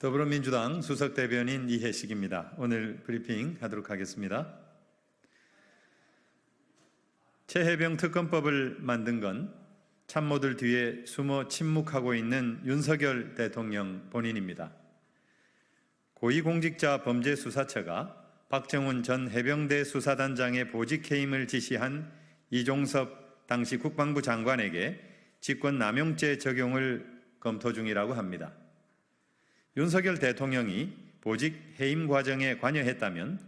더불어민주당 수석대변인 이해식입니다. 오늘 브리핑 하도록 하겠습니다. 최혜병 특검법을 만든 건 참모들 뒤에 숨어 침묵하고 있는 윤석열 대통령 본인입니다. 고위공직자범죄수사처가 박정훈 전 해병대 수사단장의 보직해임을 지시한 이종섭 당시 국방부 장관에게 직권남용죄 적용을 검토 중이라고 합니다. 윤석열 대통령이 보직 해임 과정에 관여했다면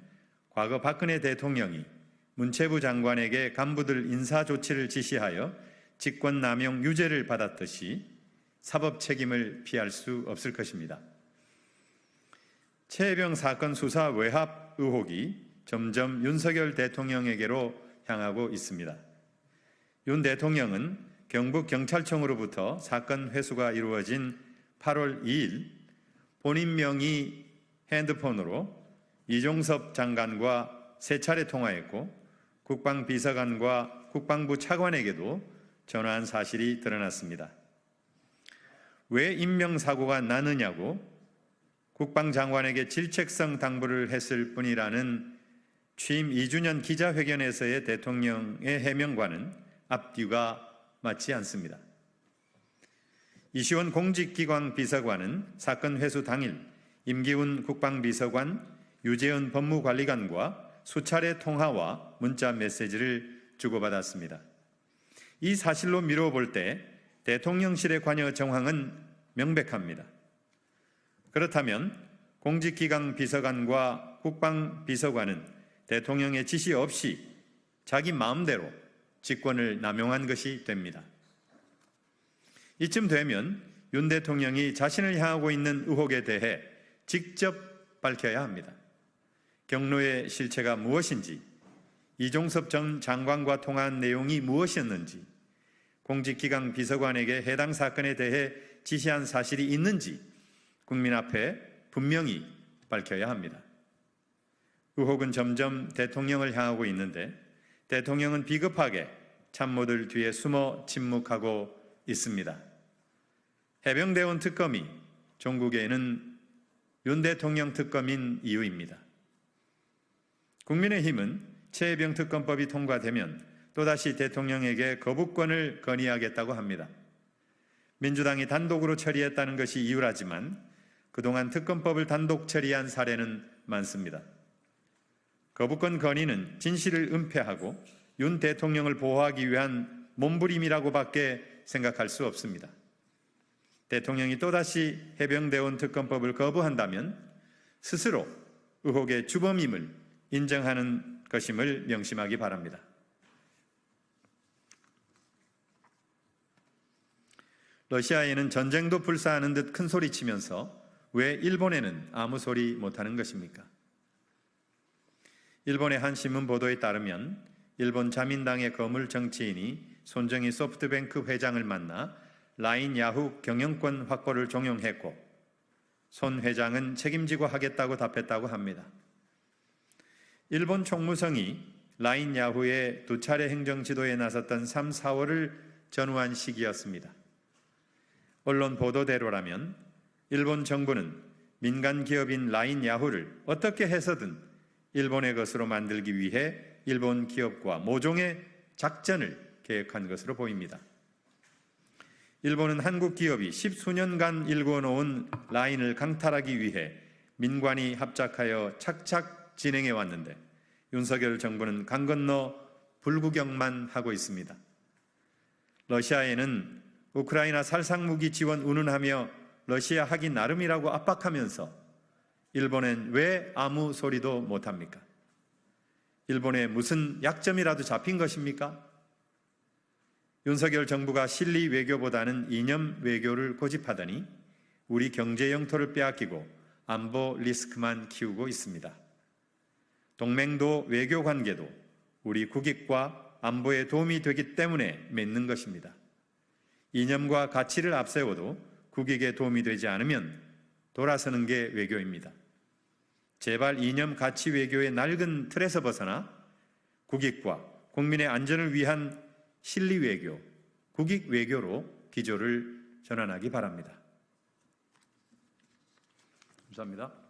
과거 박근혜 대통령이 문체부 장관에게 간부들 인사 조치를 지시하여 직권남용 유죄를 받았듯이 사법 책임을 피할 수 없을 것입니다. 최혜병 사건 수사 외압 의혹이 점점 윤석열 대통령에게로 향하고 있습니다. 윤 대통령은 경북경찰청으로부터 사건 회수가 이루어진 8월 2일 본인 명의 핸드폰으로 이종섭 장관과 3차례 통화했고 국방비서관과 국방부 차관에게도 전화한 사실이 드러났습니다. 왜 임명사고가 나느냐고 국방장관에게 질책성 당부를 했을 뿐이라는 취임 2주년 기자회견에서의 대통령의 해명과는 앞뒤가 맞지 않습니다. 이시원 공직기관 비서관은 사건 회수 당일 임기훈 국방비서관, 유재현 법무관리관과 수차례 통화와 문자 메시지를 주고받았습니다. 이 사실로 미뤄볼 때 대통령실의 관여 정황은 명백합니다. 그렇다면 공직기강 비서관과 국방비서관은 대통령의 지시 없이 자기 마음대로 직권을 남용한 것이 됩니다. 이쯤 되면 윤 대통령이 자신을 향하고 있는 의혹에 대해 직접 밝혀야 합니다. 경로의 실체가 무엇인지, 이종섭 전 장관과 통화한 내용이 무엇이었는지, 공직기강 비서관에게 해당 사건에 대해 지시한 사실이 있는지 국민 앞에 분명히 밝혀야 합니다. 의혹은 점점 대통령을 향하고 있는데 대통령은 비겁하게 참모들 뒤에 숨어 침묵하고 있습니다. 해병대원 특검이 종국에는 윤 대통령 특검인 이유입니다. 국민의힘은 최혜병 특검법이 통과되면 또다시 대통령에게 거부권을 건의하겠다고 합니다. 민주당이 단독으로 처리했다는 것이 이유라지만 그동안 특검법을 단독 처리한 사례는 많습니다. 거부권 건의는 진실을 은폐하고 윤 대통령을 보호하기 위한 몸부림이라고밖에 생각할 수 없습니다. 대통령이 또다시 해병대원 특검법을 거부한다면 스스로 의혹의 주범임을 인정하는 것임을 명심하기 바랍니다. 러시아에는 전쟁도 불사하는 듯 큰 소리치면서 왜 일본에는 아무 소리 못하는 것입니까? 일본의 한 신문 보도에 따르면 일본 자민당의 거물 정치인이 손정희 소프트뱅크 회장을 만나 라인 야후 경영권 확보를 종용했고 손 회장은 책임지고 하겠다고 답했다고 합니다. 일본 총무성이 라인 야후의 2차례 행정지도에 나섰던 3, 4월을 전후한 시기였습니다. 언론 보도대로라면 일본 정부는 민간 기업인 라인 야후를 어떻게 해서든 일본의 것으로 만들기 위해 일본 기업과 모종의 작전을 계획한 것으로 보입니다. 일본은 한국 기업이 10수년간 일궈놓은 라인을 강탈하기 위해 민관이 합작하여 착착 진행해 왔는데 윤석열 정부는 강 건너 불구경만 하고 있습니다. 러시아에는 우크라이나 살상무기 지원 운운하며 러시아 하기 나름이라고 압박하면서 일본엔 왜 아무 소리도 못합니까? 일본에 무슨 약점이라도 잡힌 것입니까? 윤석열 정부가 실리 외교보다는 이념 외교를 고집하더니 우리 경제 영토를 빼앗기고 안보 리스크만 키우고 있습니다. 동맹도 외교 관계도 우리 국익과 안보에 도움이 되기 때문에 맺는 것입니다. 이념과 가치를 앞세워도 국익에 도움이 되지 않으면 돌아서는 게 외교입니다. 제발 이념 가치 외교의 낡은 틀에서 벗어나 국익과 국민의 안전을 위한 실리 외교, 국익 외교로 기조를 전환하기 바랍니다. 감사합니다.